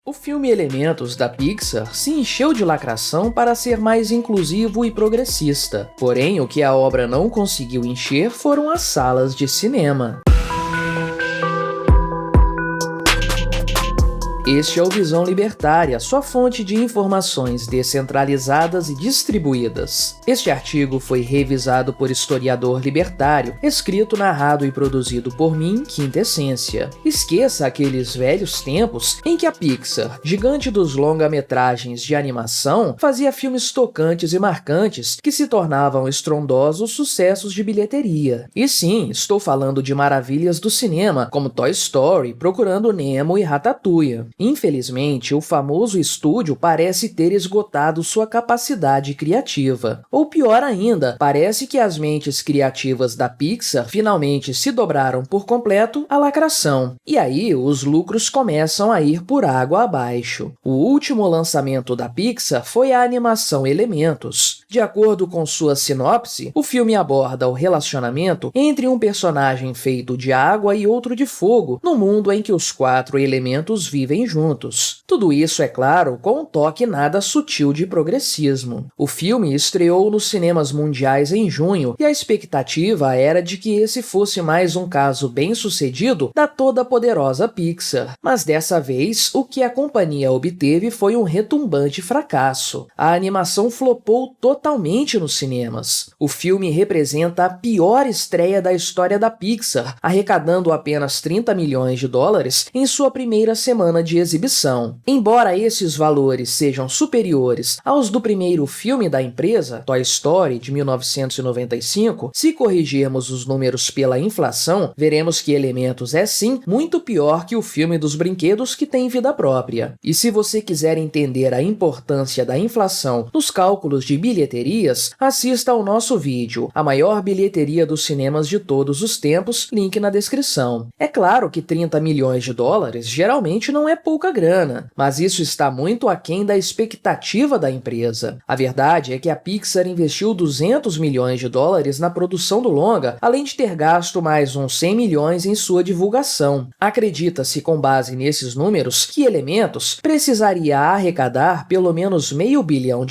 O filme Elementos da Pixar se encheu de lacração para ser mais inclusivo e progressista. Porém, o que a obra não conseguiu encher foram as salas de cinema. Este é o Visão Libertária, sua fonte de informações descentralizadas e distribuídas. Este artigo foi revisado por historiador libertário, escrito, narrado e produzido por mim, Quinta Essência. Esqueça aqueles velhos tempos em que a Pixar, gigante dos longa-metragens de animação, fazia filmes tocantes e marcantes que se tornavam estrondosos sucessos de bilheteria. E sim, estou falando de maravilhas do cinema, como Toy Story, Procurando Nemo e Ratatouille. Infelizmente, o famoso estúdio parece ter esgotado sua capacidade criativa. Ou pior ainda, parece que as mentes criativas da Pixar finalmente se dobraram por completo à lacração. E aí, os lucros começam a ir por água abaixo. O último lançamento da Pixar foi a animação Elementos. De acordo com sua sinopse, o filme aborda o relacionamento entre um personagem feito de água e outro de fogo, no mundo em que os 4 elementos vivem juntos. Tudo isso, é claro, com um toque nada sutil de progressismo. O filme estreou nos cinemas mundiais em junho e a expectativa era de que esse fosse mais um caso bem-sucedido da toda-poderosa Pixar. Mas dessa vez, o que a companhia obteve foi um retumbante fracasso. A animação flopou totalmente nos cinemas. O filme representa a pior estreia da história da Pixar, arrecadando apenas $30 milhões em sua primeira semana de exibição. Embora esses valores sejam superiores aos do primeiro filme da empresa, Toy Story, de 1995, se corrigirmos os números pela inflação, veremos que Elementos é sim muito pior que o filme dos brinquedos que tem vida própria. E se você quiser entender a importância da inflação nos cálculos de bilheterias, assista ao nosso vídeo, A Maior Bilheteria dos Cinemas de Todos os Tempos, link na descrição. É claro que $30 milhões geralmente não é pouca grana, mas isso está muito aquém da expectativa da empresa. A verdade é que a Pixar investiu $200 milhões na produção do longa, além de ter gasto mais uns $100 milhões em sua divulgação. Acredita-se, com base nesses números, que Elementos precisaria arrecadar pelo menos $500 milhão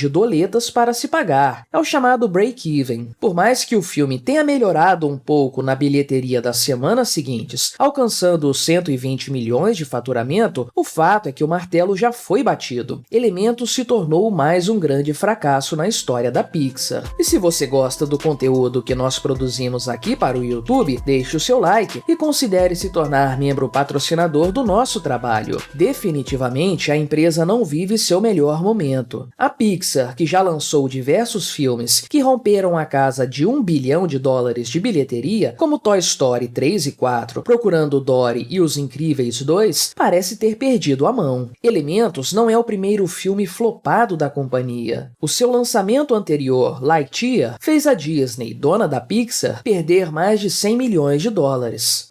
para se pagar. É o chamado break-even. Por mais que o filme tenha melhorado um pouco na bilheteria das semanas seguintes, alcançando os $120 milhões de faturamento, o fato é que o martelo já foi batido. Elementos se tornou mais um grande fracasso na história da Pixar. E se você gosta do conteúdo que nós produzimos aqui para o YouTube, deixe o seu like e considere se tornar membro patrocinador do nosso trabalho. Definitivamente, a empresa não vive seu melhor momento. A Pixar, que já lançou diversos filmes que romperam a casa de $1 bilhão de bilheteria, como Toy Story 3 e 4, Procurando Dory e Os Incríveis 2, parece ter perdido a mão. Elementos não é o primeiro filme flopado da companhia. O seu lançamento anterior, Lightyear, fez a Disney, dona da Pixar, perder mais de $100 milhões.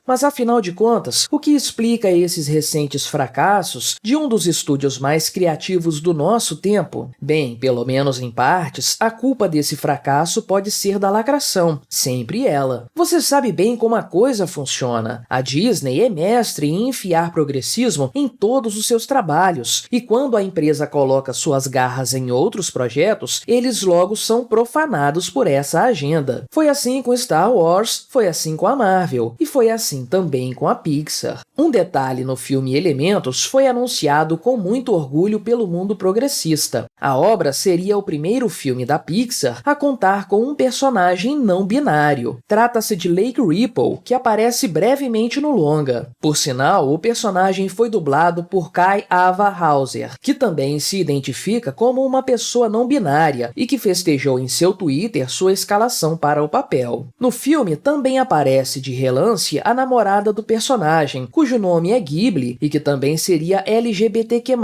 Mas afinal de contas, o que explica esses recentes fracassos de um dos estúdios mais criativos do nosso tempo? Bem, pelo menos em partes, a culpa desse fracasso pode ser da lacração, sempre ela. Você sabe bem como a coisa funciona. A Disney é mestre em enfiar progressismo em todos os seus trabalhos, e quando a empresa coloca suas garras em outros projetos, eles logo são profanados por essa agenda. Foi assim com Star Wars, foi assim com a Marvel, e foi assim também com a Pixar. Um detalhe no filme Elementos foi anunciado com muito orgulho pelo mundo progressista. A obra seria o primeiro filme da Pixar a contar com um personagem não binário. Trata-se de Lake Ripple, que aparece brevemente no longa. Por sinal, o personagem foi dublado por Kai Ava Hauser, que também se identifica como uma pessoa não binária e que festejou em seu Twitter sua escalação para o papel. No filme também aparece de relance a namorada do personagem, cujo nome é Ghibli e que também seria LGBTQ+,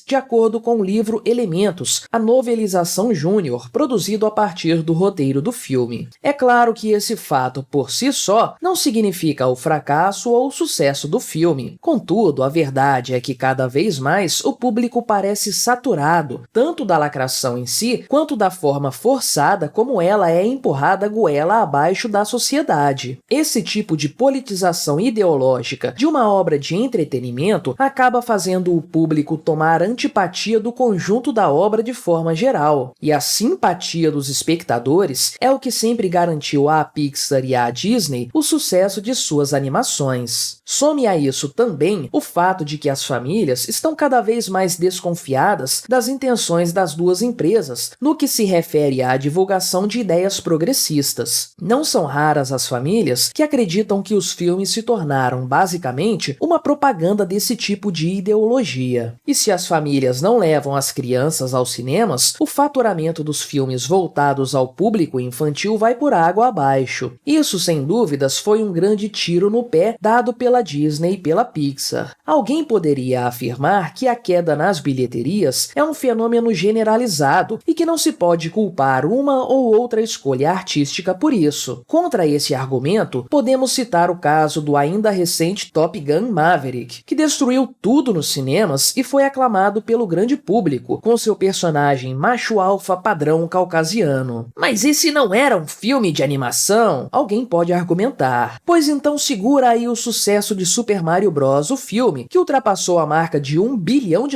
de acordo com o livro Elementos, a novelização júnior, produzido a partir do roteiro do filme. É claro que esse fato por si só não significa o fracasso ou o sucesso do filme. Contudo, a verdade é que cada vez mais o público parece saturado, tanto da lacração em si, quanto da forma forçada como ela é empurrada goela abaixo da sociedade. Esse tipo de politização utilização ideológica de uma obra de entretenimento acaba fazendo o público tomar antipatia do conjunto da obra de forma geral, e a simpatia dos espectadores é o que sempre garantiu à Pixar e à Disney o sucesso de suas animações. Some a isso também o fato de que as famílias estão cada vez mais desconfiadas das intenções das duas empresas no que se refere à divulgação de ideias progressistas. Não são raras as famílias que acreditam que os filmes se tornaram, basicamente, uma propaganda desse tipo de ideologia. E se as famílias não levam as crianças aos cinemas, o faturamento dos filmes voltados ao público infantil vai por água abaixo. Isso, sem dúvidas, foi um grande tiro no pé dado pela Disney e pela Pixar. Alguém poderia afirmar que a queda nas bilheterias é um fenômeno generalizado e que não se pode culpar uma ou outra escolha artística por isso. Contra esse argumento, podemos citar o caso do ainda recente Top Gun Maverick, que destruiu tudo nos cinemas e foi aclamado pelo grande público, com seu personagem macho alfa padrão caucasiano. Mas esse não era um filme de animação? Alguém pode argumentar. Pois então segura aí o sucesso de Super Mario Bros., o filme, que ultrapassou a marca de $1 bilhão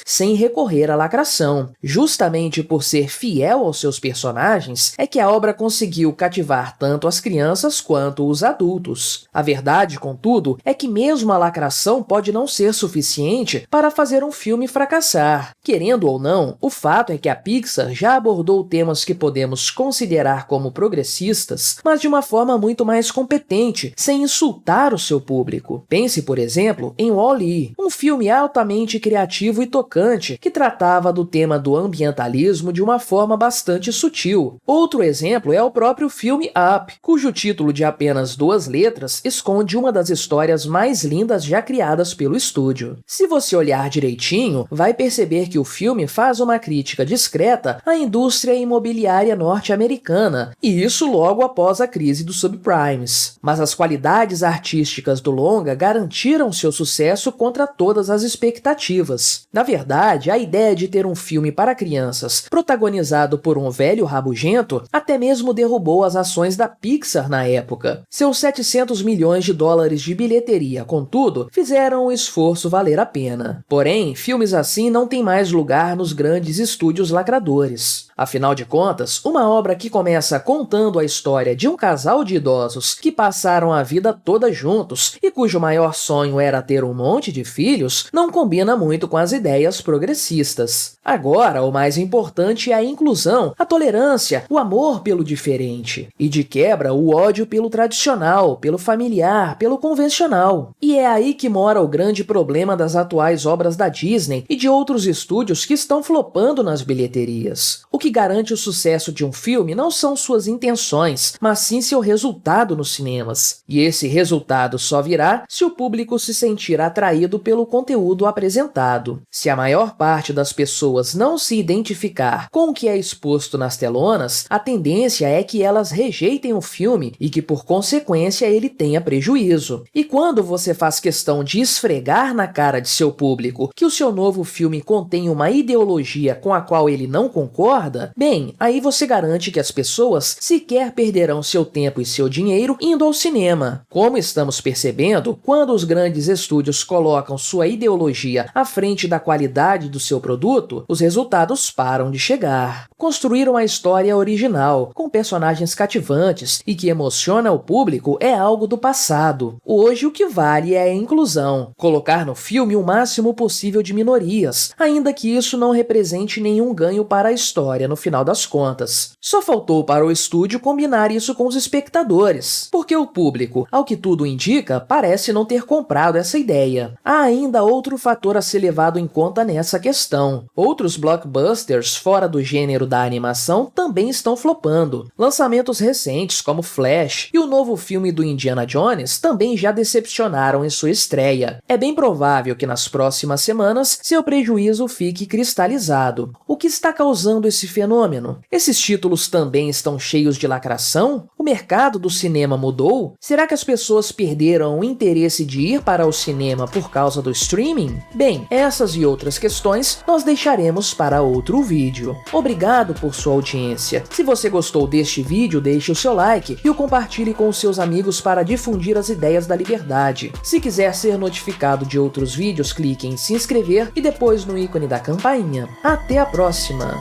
sem recorrer à lacração. Justamente por ser fiel aos seus personagens, é que a obra conseguiu cativar tanto as crianças quanto os adultos. A verdade, contudo, é que mesmo a lacração pode não ser suficiente para fazer um filme fracassar. Querendo ou não, o fato é que a Pixar já abordou temas que podemos considerar como progressistas, mas de uma forma muito mais competente, sem insultar o seu público. Pense, por exemplo, em Wall-E, um filme altamente criativo e tocante que tratava do tema do ambientalismo de uma forma bastante sutil. Outro exemplo é o próprio filme Up, cujo título de apenas 2 letras esconde uma das histórias mais lindas já criadas pelo estúdio. Se você olhar direitinho, vai perceber que o filme faz uma crítica discreta à indústria imobiliária norte-americana, e isso logo após a crise dos subprimes. Mas as qualidades artísticas do longa garantiram seu sucesso contra todas as expectativas. Na verdade, a ideia de ter um filme para crianças protagonizado por um velho rabugento até mesmo derrubou as ações da Pixar na época. Seus $700 milhões de bilheteria, contudo, fizeram o esforço valer a pena. Porém, filmes assim não têm mais lugar nos grandes estúdios lacradores. Afinal de contas, uma obra que começa contando a história de um casal de idosos que passaram a vida toda juntos e cujo maior sonho era ter um monte de filhos, não combina muito com as ideias progressistas. Agora, o mais importante é a inclusão, a tolerância, o amor pelo diferente. E de quebra, o ódio pelo tradicional, pelo familiar, pelo convencional. E é aí que mora o grande problema das atuais obras da Disney e de outros estúdios que estão flopando nas bilheterias. O que garante o sucesso de um filme não são suas intenções, mas sim seu resultado nos cinemas. E esse resultado só virá se o público se sentir atraído pelo conteúdo apresentado. Se a maior parte das pessoas não se identificar com o que é exposto nas telonas, a tendência é que elas rejeitem o filme e que, por consequência, ele tenha prejuízo. E quando você faz questão de esfregar na cara de seu público que o seu novo filme contém uma ideologia com a qual ele não concorda, bem, aí você garante que as pessoas sequer perderão seu tempo e seu dinheiro indo ao cinema. Como estamos percebendo, quando os grandes estúdios colocam sua ideologia à frente da qualidade do seu produto, os resultados param de chegar. Construir uma história original, com personagens cativantes e que emociona o público é algo do passado. Hoje o que vale é a inclusão, colocar no filme o máximo possível de minorias, ainda que isso não represente nenhum ganho para a história no final das contas. Só faltou para o estúdio combinar isso com os espectadores, porque o público, ao que tudo indica, parece não ter comprado essa ideia. Há ainda outro fator a ser levado em conta nessa questão. Outros blockbusters fora do gênero da animação também estão flopando. Lançamentos recentes como Flash e o novo filme do Indiana Jones também já decepcionaram em sua estreia. É bem provável que nas próximas semanas seu prejuízo fique cristalizado. O que está causando esse fenômeno? Esses títulos também estão cheios de lacração? O mercado do cinema mudou? Será que as pessoas perderam o interesse de ir para o cinema por causa do streaming? Bem, essas e outras questões nós deixaremos para outro vídeo. Obrigado por sua audiência. Se você gostou deste vídeo, deixe o seu like e o compartilhe com os seus amigos para difundir as ideias da liberdade. Se quiser ser notificado de outros vídeos, clique em se inscrever e depois no ícone da campainha. Até a próxima!